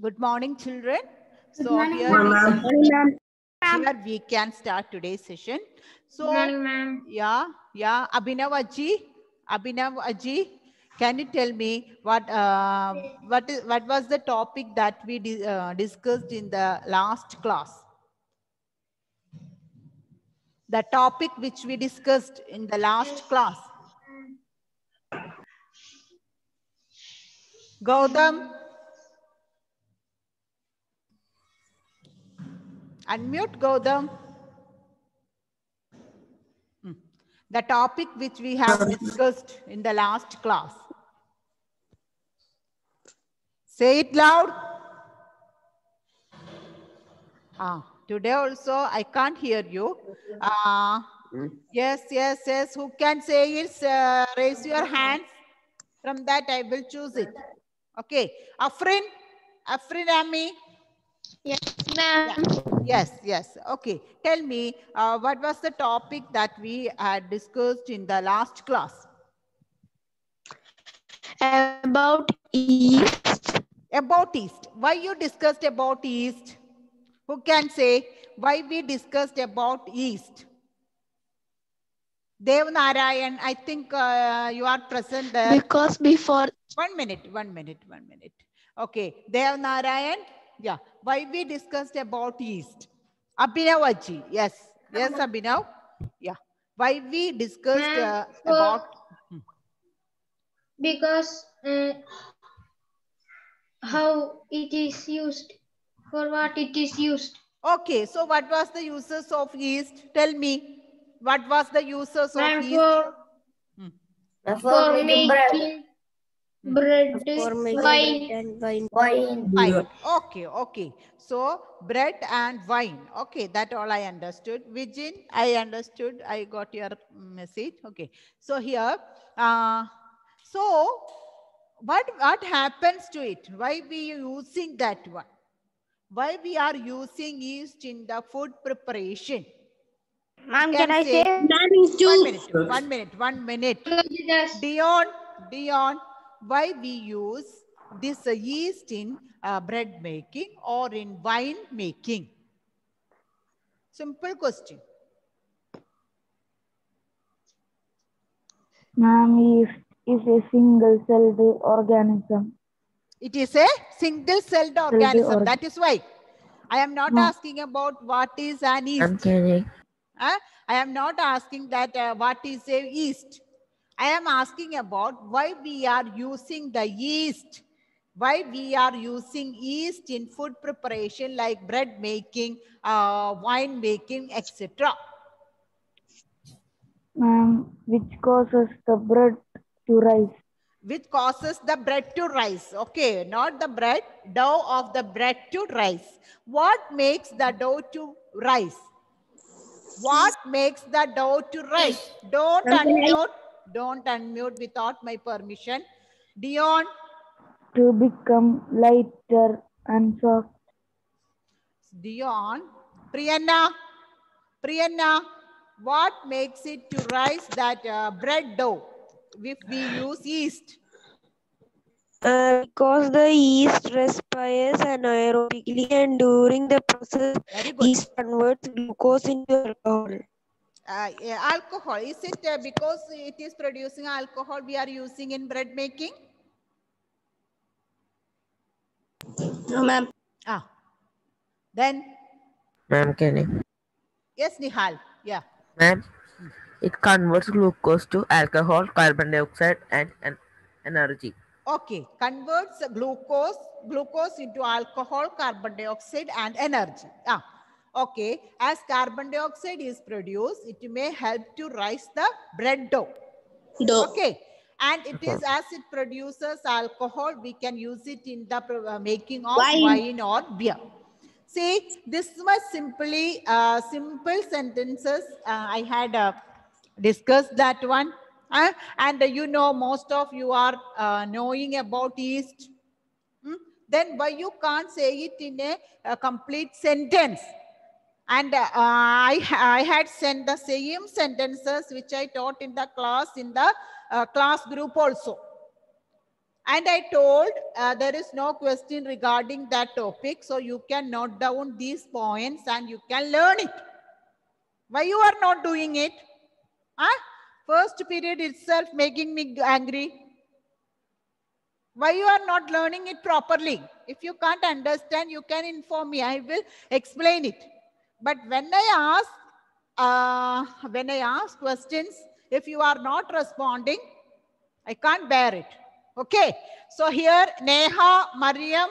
Good morning, children. Good So morning, here we ma'am. can, here we can start today's session. So Good morning, ma'am. yeah, Abhinav Aji, can you tell me what was the topic that we discussed in the last class? The topic which we discussed in the last class. Gautam. Unmute Gautam. The topic which we have discussed in the last class. Say it loud. Today also I can't hear you. Yes. Who can say it? Raise your hands. From that I will choose it. Okay. Afrin Ami. Yes, ma'am. Yes. Okay. Tell me, what was the topic that we had discussed in the last class? About yeast. About yeast. Why you discussed about yeast? Who can say why we discussed about yeast? Dev Narayan, I think you are present there. Because before... One minute. Okay. Dev Narayan, yeah. Why we discussed about yeast? Abhinav Aji, yes, Abhinav. Yeah. Why we discussed about... Because how it is used, for what it is used. Okay, so what was the uses of yeast? Tell me. What was the uses of yeast? For making bread, wine. Okay. So bread and wine. Okay, that all I understood. Vijin, I understood. I got your message. Okay. So here, so what happens to it? Why we using that one? Why we are using yeast in the food preparation? Ma'am, can I say? 1 minute. Dion, why we use this yeast in bread making or in wine making? Simple question. Ma'am, yeast is a single-celled organism. It is a single-celled organism. That is why I am not asking about what is an yeast. I am not asking that what is a yeast. I am asking about why we are using the yeast. Why we are using yeast in food preparation like bread making, wine making, etc. Which causes the bread to rise. Which causes the bread to rise. Okay, not the bread, dough of the bread to rise. What makes the dough to rise? What makes the dough to rise? Don't unmute without my permission. Dion. To become lighter and soft. Dion. Priyanna, what makes it to rise that bread dough if we use yeast? Because the yeast respires anaerobically and during the process, yeast converts glucose into alcohol. Alcohol. Is it because it is producing alcohol we are using in bread making? No, ma'am. Then? Ma'am, can I? Yes, Nihal. Yeah. Ma'am, it converts glucose to alcohol, carbon dioxide, and energy. Okay, converts glucose into alcohol, carbon dioxide, and energy. Okay, as carbon dioxide is produced, it may help to rise the bread dough. Okay, and it is as it produces alcohol, we can use it in the making of wine or beer. See, this was simply simple sentences. I had discussed that one. And you know, most of you are knowing about yeast. Then why you can't say it in a complete sentence? And I had sent the same sentences which I taught in the class, in the class group also. And I told there is no question regarding that topic. So you can note down these points and you can learn it. Why you are not doing it? Huh? First period itself making me angry. Why you are not learning it properly? If you can't understand, you can inform me. I will explain it. But when I ask questions, if you are not responding, I can't bear it. Okay. So here, Neha, Mariam,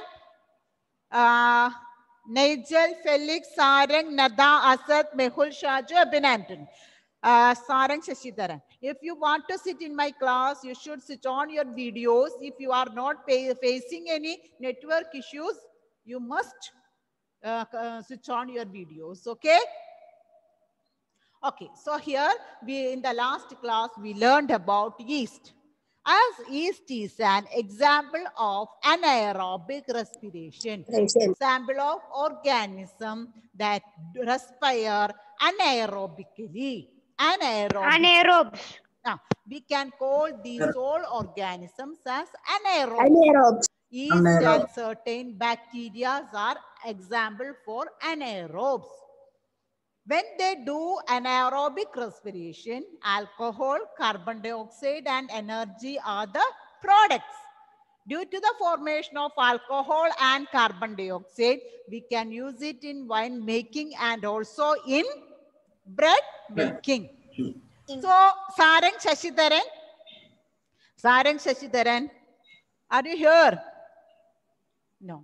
Nigel, Felix, Sarang, Nada, Asad, Mehul, Shaju, Abin Anthony. Sarang Shashidharan. If you want to sit in my class, you should switch on your videos. If you are not facing any network issues, you must switch on your videos. Okay. Okay. So here in the last class, we learned about yeast. As yeast is an example of anaerobic respiration, example of organism that respire anaerobically. Anaerobes. Now, we can call these all organisms as anaerobes. Yeast and certain bacteria are example for anaerobes. When they do anaerobic respiration, alcohol, carbon dioxide, and energy are the products. Due to the formation of alcohol and carbon dioxide, we can use it in wine making and also in bread making. So, Sarang Shashidharan, are you here? No.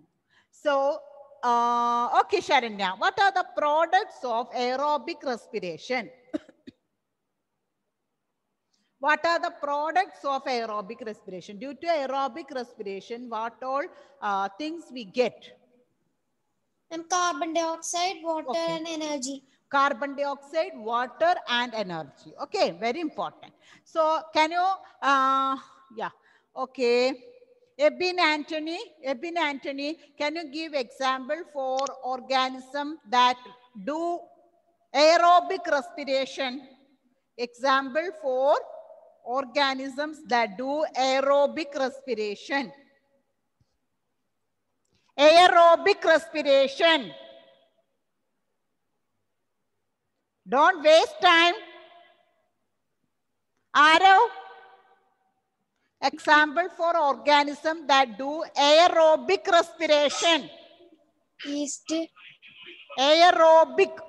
So, okay, Sharanya, what are the products of aerobic respiration? What are the products of aerobic respiration? Due to aerobic respiration, what all things we get? And carbon dioxide, water, Okay. and energy. Carbon dioxide, water, and energy. Okay, very important. So, can you, yeah, okay. Ebin Anthony, can you give example for organism that do aerobic respiration? Example for organisms that do aerobic respiration. Aerobic respiration. Don't waste time. Arav. Example for organism that do aerobic respiration. Yeast. Aerobic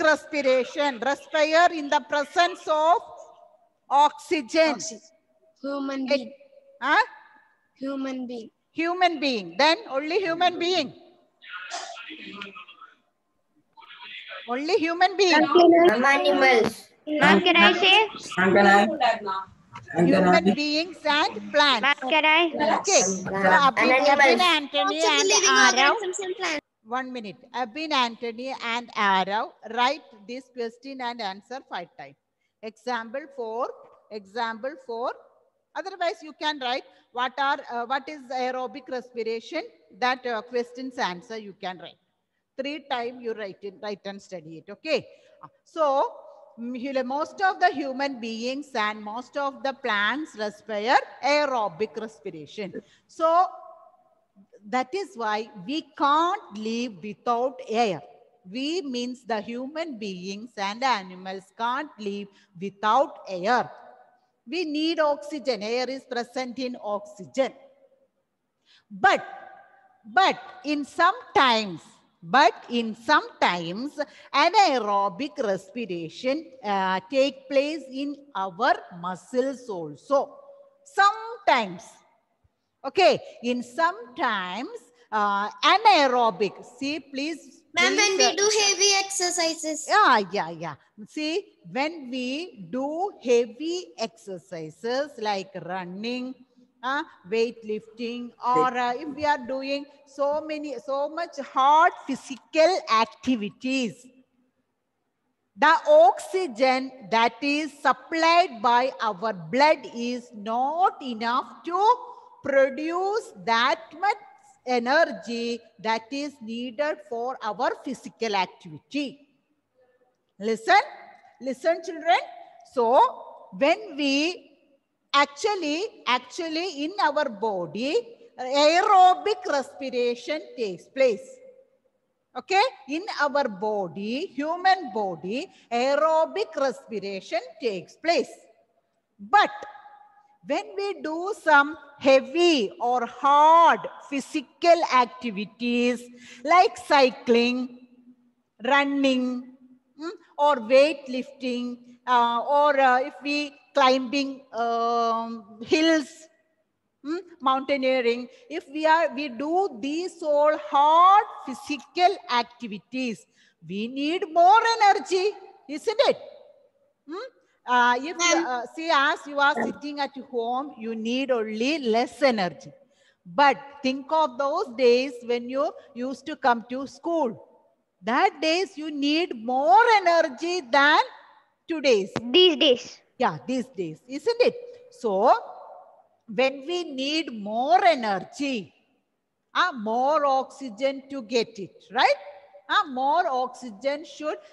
respiration. Respire in the presence of oxygen. Human being. Huh? Human being. Human being. Then only human being. Only human being. Animals. Ma'am, can I say? Human beings and plants. Ma'am, can I? Okay. So Abin Anthony Also the and living Arav. organisms and plants. 1 minute. Abin Anthony and Arav, write this question and answer 5 times. Example 4. Otherwise, you can write what is aerobic respiration. That question's answer you can write. 3 times you write and study it. Okay. So most of the human beings and most of the plants respire aerobic respiration. So that is why we can't live without air. We means the human beings and animals can't live without air. We need oxygen. Air is present in oxygen. But in some times, anaerobic respiration take place in our muscles also. Sometimes. Okay, in sometimes anaerobic. See, please. Ma'am, when we do heavy exercises. Yeah. See, when we do heavy exercises like running, weightlifting, or if we are doing so much hard physical activities, the oxygen that is supplied by our blood is not enough to produce that much energy that is needed for our physical activity. Listen children. So when we Actually, in our body, aerobic respiration takes place. Okay, in our body, human body, aerobic respiration takes place. But when we do some heavy or hard physical activities like cycling, running, or weightlifting, or if we climbing hills, mountaineering, if we do these all hard physical activities, we need more energy, isn't it? If see, as you are sitting at home, you need only less energy. But think of those days when you used to come to school. That days you need more energy than today's. These days. Yeah, these days, isn't it? So, when we need more energy, more oxygen to get it, right? More oxygen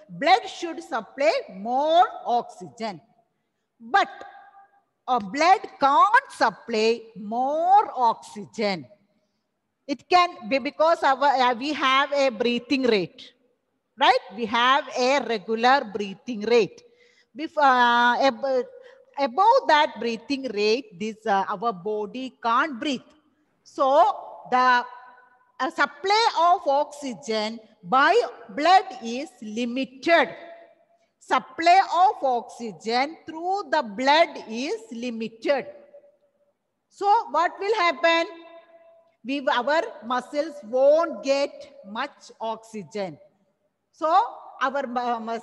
blood should supply more oxygen. But blood can't supply more oxygen. It can be because we have a breathing rate, right? We have a regular breathing rate. Above that breathing rate, our body can't breathe. So the supply of oxygen by blood is limited. Supply of oxygen through the blood is limited. So what will happen? Our muscles won't get much oxygen. So our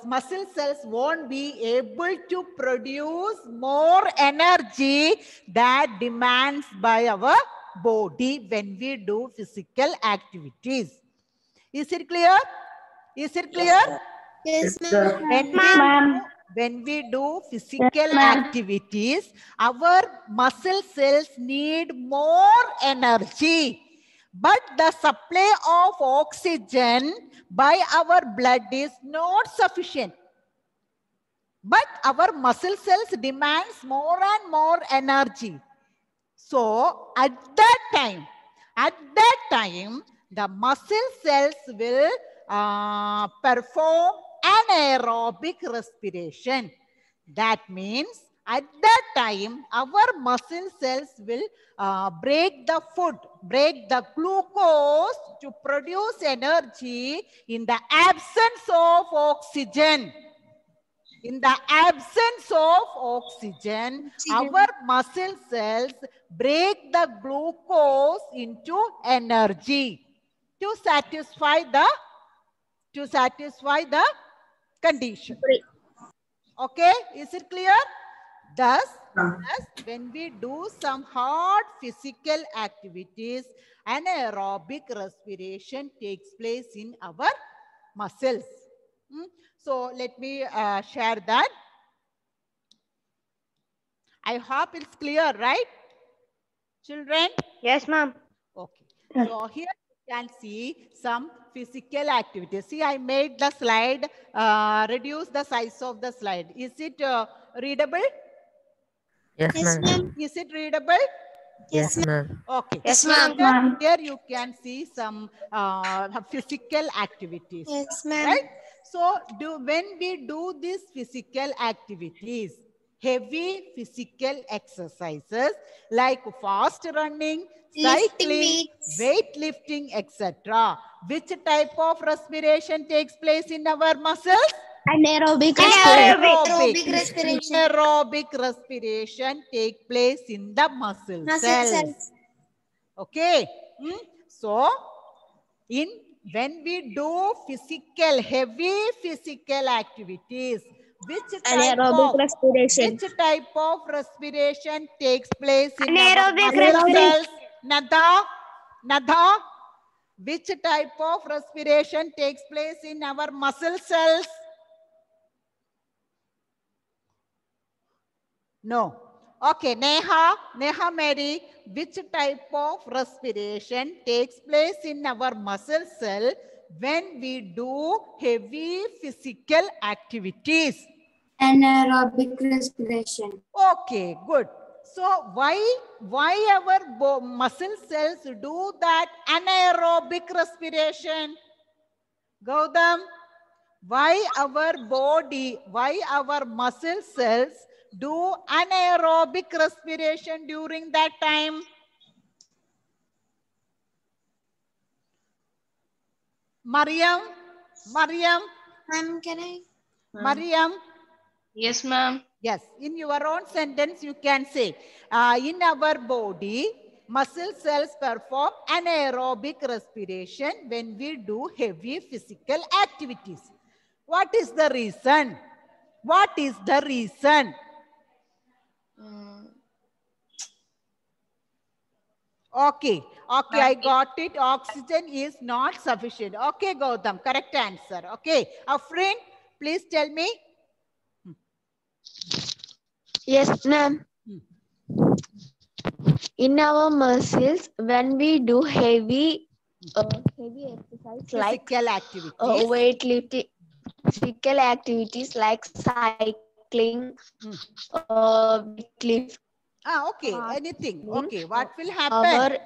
muscle cells won't be able to produce more energy that demands by our body when we do physical activities. Is it clear? Is it clear? Yes, ma'am. When we do physical activities, our muscle cells need more energy. But the supply of oxygen by our blood is not sufficient. But our muscle cells demands more and more energy. So at that time, the muscle cells will perform anaerobic respiration. That means at that time, our muscle cells will break the food, break the glucose to produce energy in the absence of oxygen. In the absence of oxygen, our muscle cells break the glucose into energy to satisfy the condition. Okay, is it clear? Thus, when we do some hard physical activities, anaerobic respiration takes place in our muscles. So let me share that. I hope it's clear, right? Children? Yes, ma'am. Okay. So here you can see some physical activities. See, I made the slide, reduce the size of the slide. Is it readable? Yes, ma'am. Is it readable? Yes, ma'am. Okay. Yes, ma'am. Here you can see some physical activities. Yes, ma'am. Right? So when we do these physical activities, heavy physical exercises like fast running, cycling, weightlifting, etc. Which type of respiration takes place in our muscles? Anaerobic respiration. Aerobic respiration take place in the muscle cells. Okay. So, when we do heavy physical activities, which type of respiration takes place in our muscle cells? Nada. Which type of respiration takes place in our muscle cells? No. Okay, Neha Mary, which type of respiration takes place in our muscle cell when we do heavy physical activities? Anaerobic respiration. Okay, good. So why our muscle cells do that anaerobic respiration? Gautam, why our body, why our muscle cells do anaerobic respiration during that time? Mariam, Ma'am, can I? Mariam. Yes, ma'am. Yes, in your own sentence, you can say, in our body, muscle cells perform anaerobic respiration when we do heavy physical activities. What is the reason? What is the reason? Okay, I got it. Oxygen is not sufficient. Okay, Gautam, correct answer. Okay, Afrin, please tell me. Yes, ma'am. In our muscles, when we do heavy exercise like Physical activities. weightlifting, physical activities like cycling, weightlifting. Okay, anything. Okay, what will happen?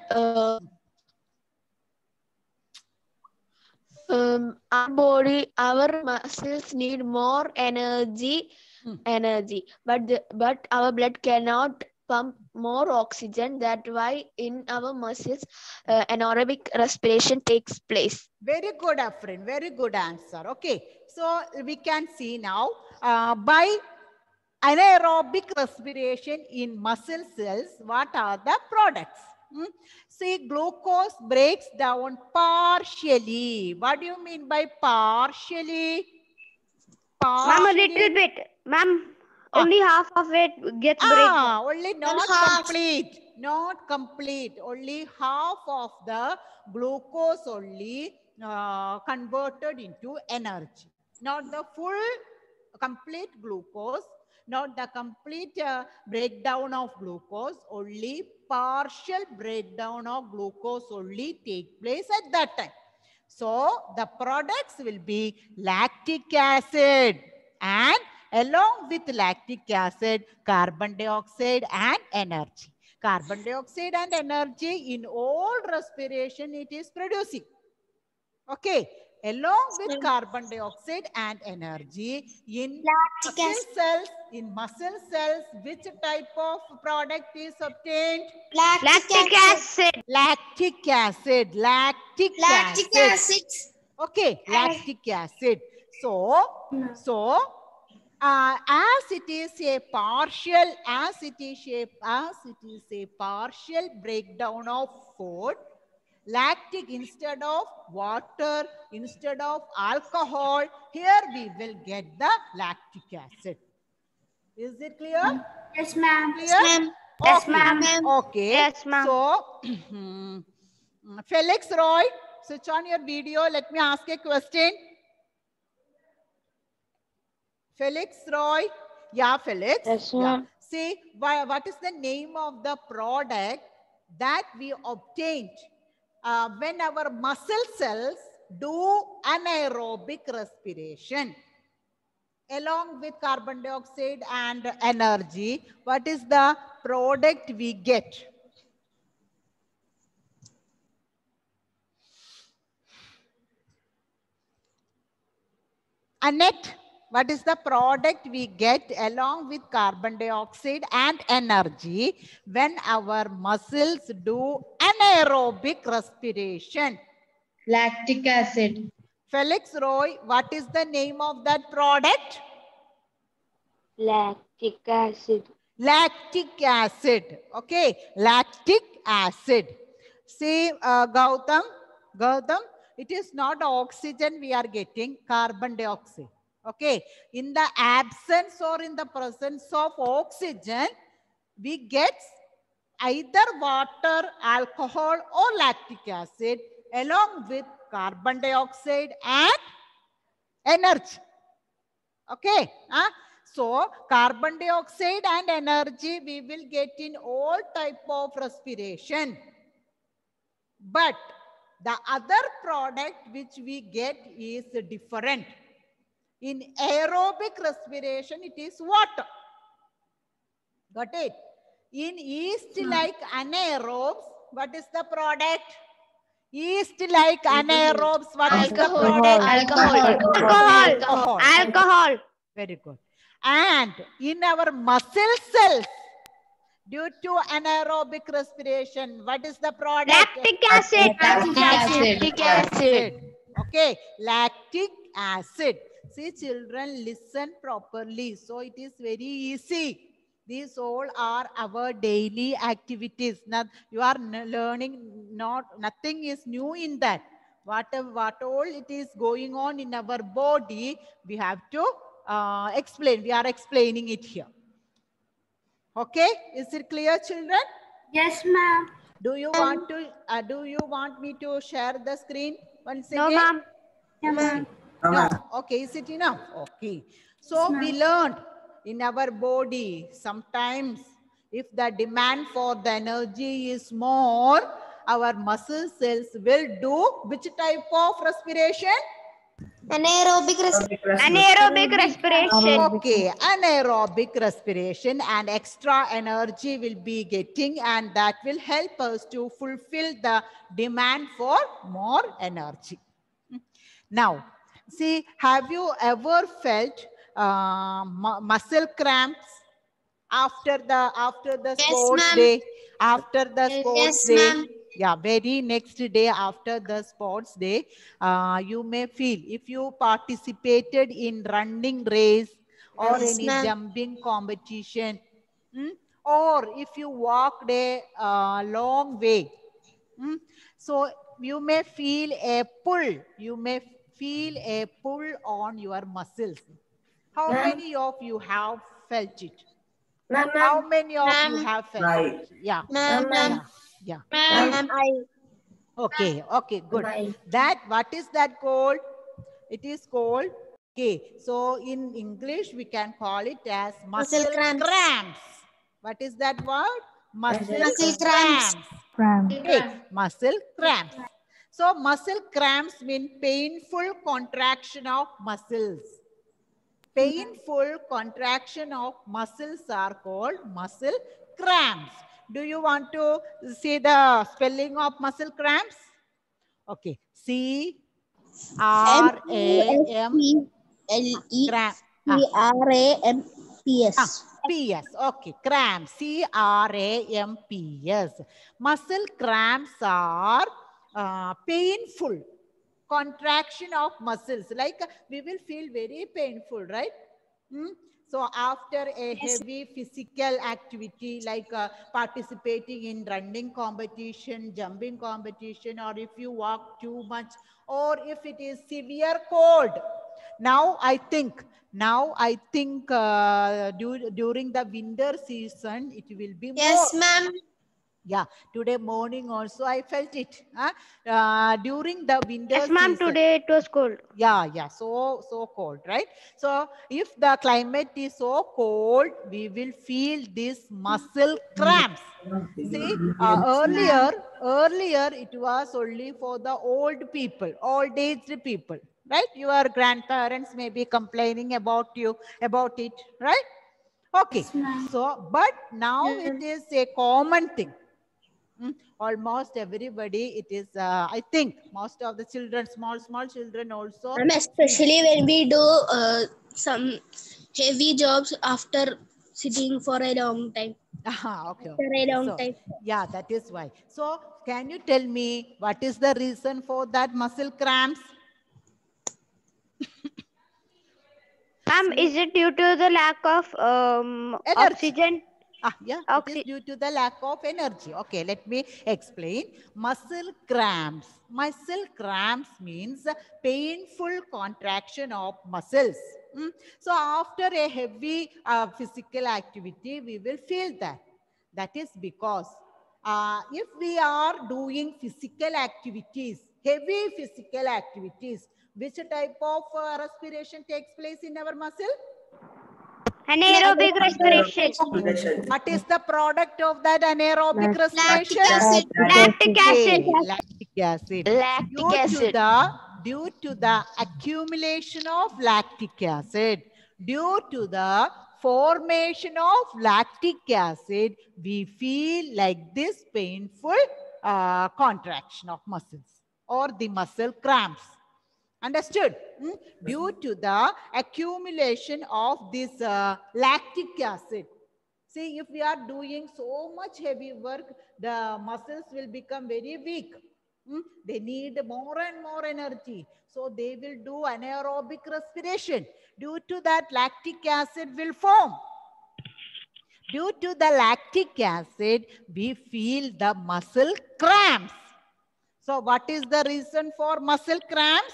Our body, our muscles need more energy, but our blood cannot pump more oxygen. That's why in our muscles, anaerobic respiration takes place. Very good, Afrin. Very good answer. Okay, so we can see now by anaerobic respiration in muscle cells, what are the products? See, glucose breaks down partially. What do you mean by partially? Ma'am, a little bit. Ma'am, only half of it gets breakdown. Only not complete. Not complete. Only half of the glucose only converted into energy. Not the full complete glucose. Not the complete breakdown of glucose. Only partial breakdown of glucose only take place at that time. So the products will be lactic acid, and along with lactic acid, carbon dioxide and energy. Carbon dioxide and energy in all respiration it is producing. Okay. Along with carbon dioxide and energy in muscle cells, which type of product is obtained? Lactic acid. Lactic acid. Okay, lactic acid. So as it is a partial breakdown of food, lactic instead of water, instead of alcohol, here we will get the lactic acid. Is it clear? Yes, ma'am. Clear? Yes, ma'am. Okay. Yes, ma'am. So, Felix Roy, switch on your video. Let me ask a question. Felix Roy. Yeah, Felix. Yes, ma'am. See, what is the name of the product that we obtained when our muscle cells do anaerobic respiration along with carbon dioxide and energy? What is the product we get? Annette, what is the product we get along with carbon dioxide and energy when our muscles do anaerobic respiration? Lactic acid. Felix Roy, what is the name of that product? Lactic acid. Lactic acid. Okay, lactic acid. See, Gautam, it is not oxygen we are getting, carbon dioxide. Okay, in the absence or in the presence of oxygen, we get either water, alcohol or lactic acid along with carbon dioxide and energy. Okay. So carbon dioxide and energy we will get in all type of respiration. But the other product which we get is different. In aerobic respiration, it is water. Got it? In yeast like anaerobes, what is the product? Yeast like anaerobes, what is the product? Alcohol. Very good. And in our muscle cells, due to anaerobic respiration, what is the product? Lactic acid. Lactic acid. Okay, lactic acid. See, children, listen properly. So it is very easy. These all are our daily activities. Now, you are learning, nothing is new in that. What all it is going on in our body, we have to explain. We are explaining it here. Okay, is it clear, children? Yes, ma'am. Do you want to? Do you want me to share the screen once again? No, ma'am. Yeah, ma'am. No. Okay, is it enough? Okay. So we learned in our body, sometimes if the demand for the energy is more, our muscle cells will do which type of respiration? Anaerobic respiration. Anaerobic respiration. Okay, anaerobic respiration, and extra energy will be getting, and that will help us to fulfill the demand for more energy. Now, see, have you ever felt muscle cramps after the sports day? After the sports day, yeah, very next day after the sports day, you may feel, if you participated in running race or any jumping competition, or if you walked a long way, so you may feel a pull. You may feel a pull on your muscles. How many of you have felt it? How many of you have felt it? Yeah. Yeah. Okay, good. That, what is that called? It is called, okay, so in English we can call it as muscle cramps. What is that word? Muscle cramps. Okay, muscle cramps. So muscle cramps mean painful contraction of muscles. Painful contraction of muscles are called muscle cramps. Do you want to see the spelling of muscle cramps? Okay, C-R-A-M-P-S. P-S. Okay, cramps. C-R-A-M-P-S. Muscle cramps are painful contraction of muscles. Like we will feel very painful, right? So after a heavy physical activity like participating in running competition, jumping competition, or if you walk too much, or if it is severe cold. Now I think during the winter season, it will be more. Yes, ma'am. Yeah, today morning also I felt it. During the winter Yes, ma'am, season. today it was cold. Yeah, so cold, right? So if the climate is so cold, we will feel these muscle cramps. See, earlier it was only for the old people, old-aged people, right? Your grandparents may be complaining about it, right? Okay, so but now it is a common thing. Almost everybody, it is, I think, most of the children, small children also. And especially when we do some heavy jobs after sitting for a long time. Okay. For a long time. Yeah, that is why. So can you tell me what is the reason for that muscle cramps? Ma'am, is it due to the lack of oxygen? Yeah, it is due to the lack of energy. Okay, let me explain. Muscle cramps. Muscle cramps means painful contraction of muscles. So after a heavy physical activity, we will feel that. That is because if we are doing physical activities, heavy physical activities, which type of respiration takes place in our muscle? Anaerobic respiration. What is the product of that anaerobic respiration? Lactic acid. Lactic acid. Due to the accumulation of lactic acid, due to the formation of lactic acid, we feel like this painful contraction of muscles or the muscle cramps. Understood? Due to the accumulation of this lactic acid. See, if we are doing so much heavy work, the muscles will become very weak. They need more and more energy. So they will do anaerobic respiration. Due to that, lactic acid will form. Due to the lactic acid, we feel the muscle cramps. So what is the reason for muscle cramps?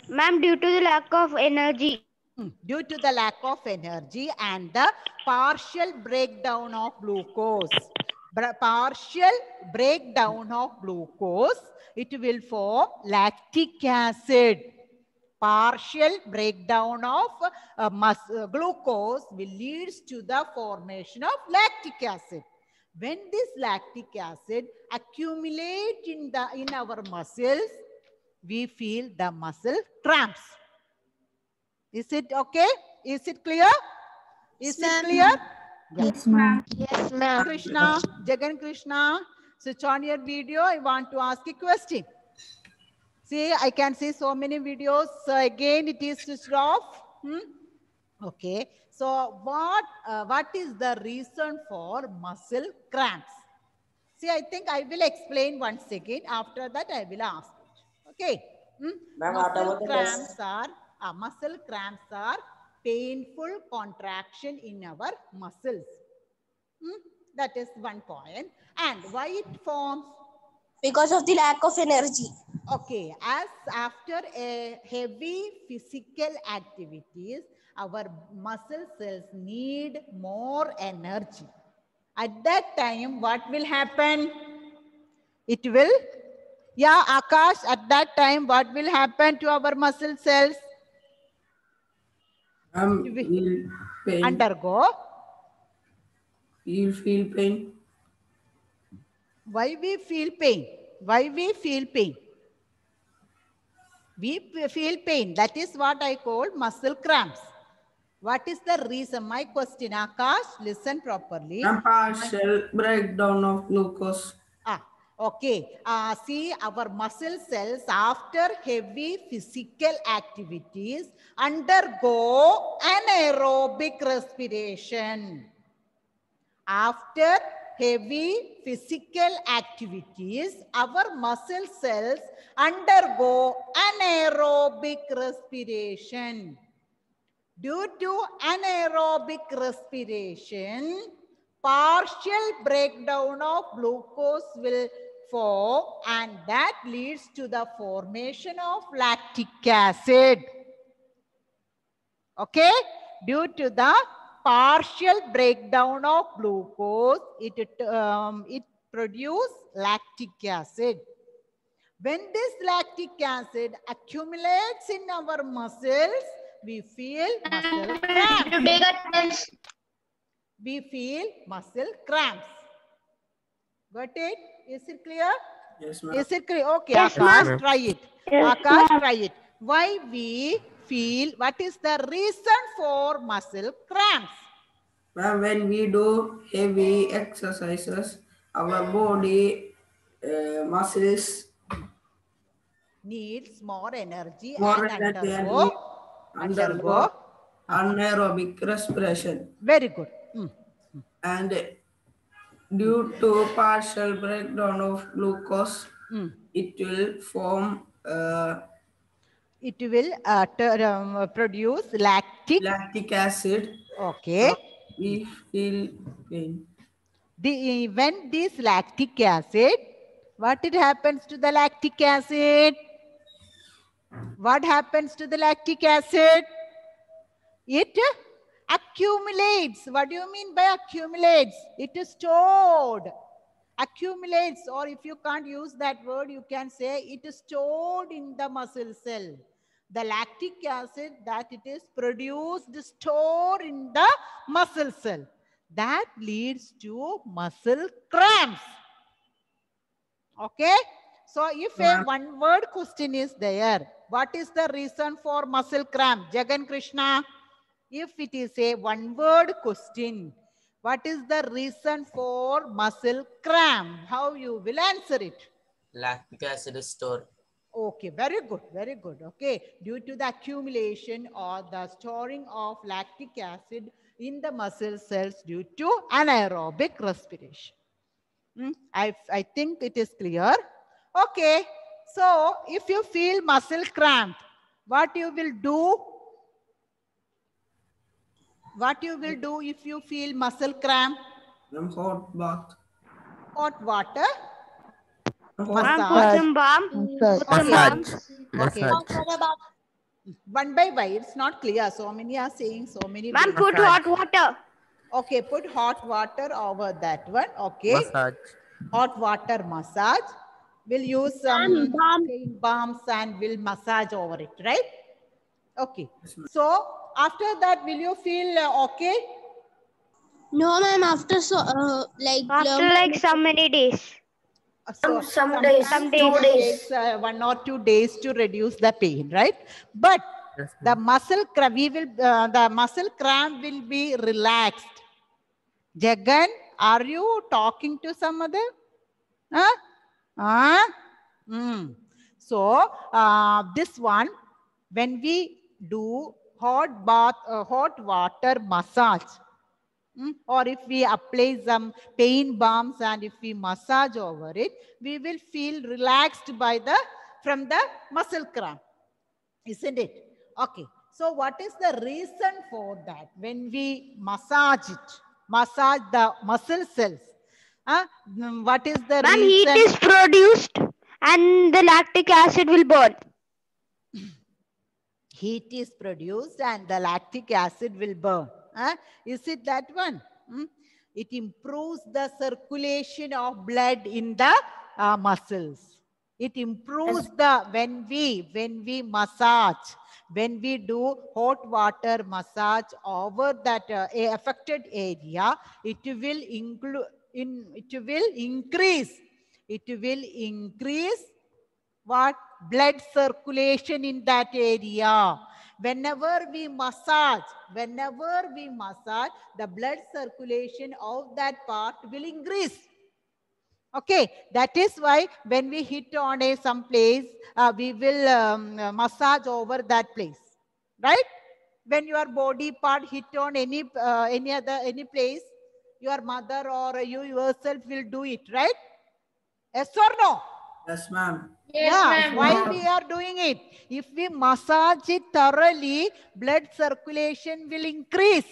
Ma'am, due to the lack of energy. Due to the lack of energy and the partial breakdown of glucose. Partial breakdown of glucose, it will form lactic acid. Partial breakdown of glucose will lead to the formation of lactic acid. When this lactic acid accumulates in our muscles, we feel the muscle cramps. Is it okay? Is it clear? Is it clear? Yes, ma'am. Yes, ma'am. Krishna, Jagan Krishna, switch on your video. I want to ask a question. See, I can see so many videos. So again, it is switched off. Okay. So what is the reason for muscle cramps? See, I think I will explain once again. After that, I will ask. Okay. Muscle cramps are painful contraction in our muscles. That is one point. And why it forms? Because of the lack of energy. Okay, as after a heavy physical activities, our muscle cells need more energy. At that time, what will happen? It will, yeah, Akash, at that time, what will happen to our muscle cells? Pain. Undergo. You feel pain. Why we feel pain? Why we feel pain? We feel pain. That is what I call muscle cramps. What is the reason? My question, Akash, listen properly. Partial breakdown of glucose. Okay. See, our muscle cells after heavy physical activities undergo anaerobic respiration. After heavy physical activities, our muscle cells undergo anaerobic respiration. Due to anaerobic respiration, partial breakdown of glucose will form, and that leads to the formation of lactic acid. Okay? Due to the partial breakdown of glucose, it produces lactic acid. When this lactic acid accumulates in our muscles, we feel muscle cramps. We feel muscle cramps. Got it? Is it clear? Yes, ma'am. Is it clear? Okay, Yes, Akash, try it. Yes, Akash, try it. Why we feel, what is the reason for muscle cramps? When we do heavy exercises, our body muscles needs more energy more and energy undergo anaerobic respiration. Very good. And due to partial breakdown of glucose, it will form it will produce lactic acid. Okay. So we feel pain. When this lactic acid, what it happens to the lactic acid? What happens to the lactic acid? It accumulates. What do you mean by accumulates? It is stored. Accumulates, or if you can't use that word, you can say it is stored in the muscle cell. The lactic acid that it is produced, stored in the muscle cell. That leads to muscle cramps. Okay? So if a one word question is there, what is the reason for muscle cramp? Jagan Krishna. If it is a one-word question, what is the reason for muscle cramp? How you will answer it? Lactic acid is stored. Okay, very good, very good. Okay, due to the accumulation or the storing of lactic acid in the muscle cells due to anaerobic respiration. I think it is clear. Okay, so if you feel muscle cramp, what you will do? What you will do if you feel muscle cramp? Hot bath. Hot water. Ma'am, put some balm. Put some balm. Okay. One by one, it's not clear. So many are saying so many. Ma'am, put hot water. Okay, put hot water over that one. Okay. Massage. Hot water massage. We'll use some pain balms and we'll massage over it, right? Okay. So after that, will you feel okay? No, ma'am. After some many days. So Some days. 1 or 2 days to reduce the pain, right? But the muscle cramp, the muscle cramp will be relaxed. Jagan, are you talking to some other? So this one, when we do hot bath, hot water massage, or if we apply some pain balms and if we massage over it, we will feel relaxed from the muscle cramp, isn't it? Okay. So what is the reason for that? When we massage it, massage the muscle cells, what is the reason? Heat is produced and the lactic acid will burn. Heat is produced and the lactic acid will burn. Is it that one? It improves the circulation of blood in the muscles. It improves when we massage, when we do hot water massage over that affected area, it will increase what? Blood circulation in that area. Whenever we massage, the blood circulation of that part will increase. Okay, that is why when we hit on some place, we will massage over that place, right? When your body part hit on any place, your mother or you yourself will do it, right? Yes or no? Yes, ma'am. Yes, why we are doing it? If we massage it thoroughly, blood circulation will increase.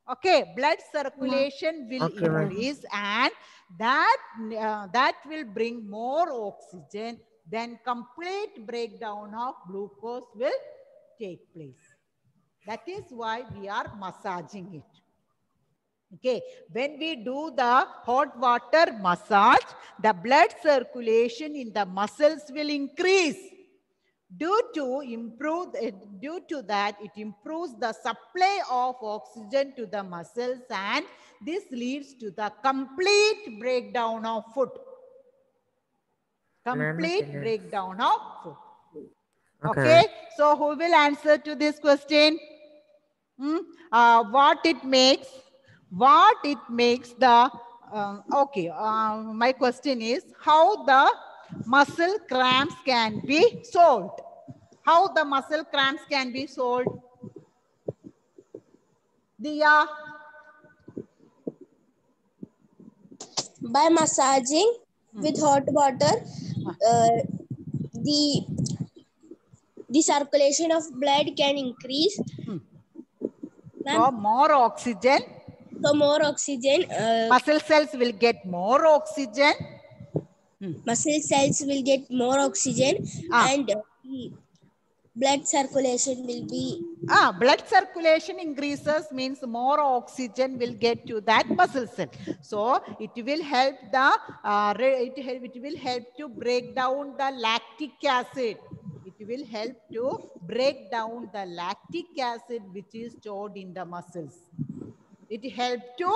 Okay, blood circulation will increase and that will bring more oxygen. Then complete breakdown of glucose will take place. That is why we are massaging it. Okay, when we do the hot water massage, the blood circulation in the muscles will increase. Due to that, it improves the supply of oxygen to the muscles and this leads to the complete breakdown of food. Breakdown of food. Okay, so who will answer to this question? What it makes the, my question is how the muscle cramps can be solved. How the muscle cramps can be solved? Diya? By massaging with hot water, the circulation of blood can increase. So more oxygen. Muscle cells will get more oxygen. Muscle cells will get more oxygen and the blood circulation will be... blood circulation increases means more oxygen will get to that muscle cell. So it will help it will help to break down the lactic acid. It will help to break down the lactic acid which is stored in the muscles. It helps to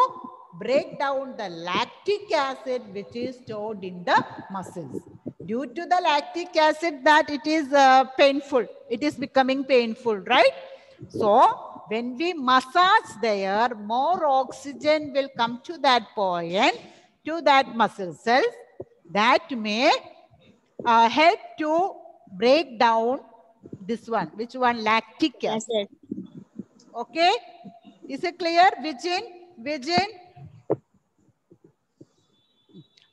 break down the lactic acid which is stored in the muscles. Due to the lactic acid that it is painful. It is becoming painful, right? So when we massage there, more oxygen will come to that point, to that muscle cells. That may help to break down this one. Which one? Lactic acid. Okay. Is it clear? Vijin?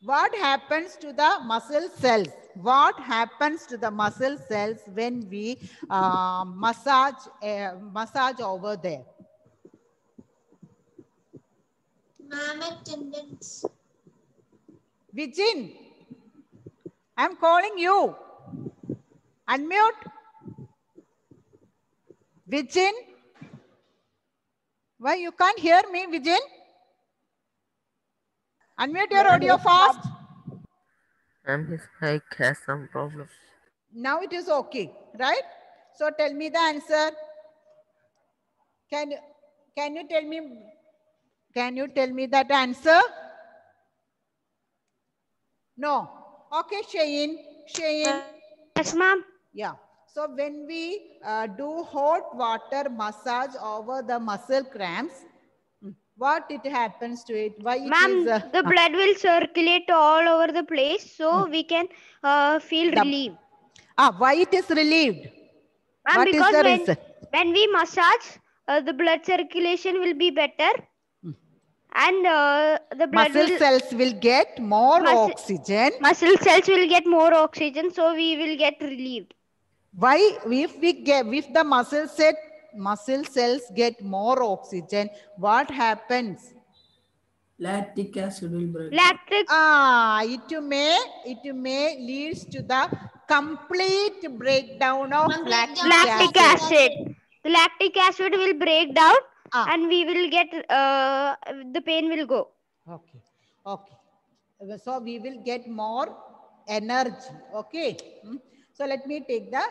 What happens to the muscle cells? What happens to the muscle cells when we massage over there? Tendons. Vijin, I'm calling you. Unmute. Vijin. Why you can't hear me, Vijin? Unmute your audio fast. His mic has some problem. Now it is okay, right? So tell me the answer. Can you tell me that answer? No. Okay, Shane. Yes, ma'am. Yeah. So when we do hot water massage over the muscle cramps, what it happens to it? Why it is? The blood will circulate all over the place, so we can feel relieved. Why it is relieved? Ma'am, because when we massage, the blood circulation will be better, and the blood muscle cells will get more oxygen. Muscle cells will get more oxygen, so we will get relieved. Why? If the muscle cells get more oxygen, what happens? Lactic acid will break. It may leads to the complete breakdown of lactic acid. The lactic acid will break down, and we will get the pain will go. Okay. So we will get more energy. Okay. So let me take the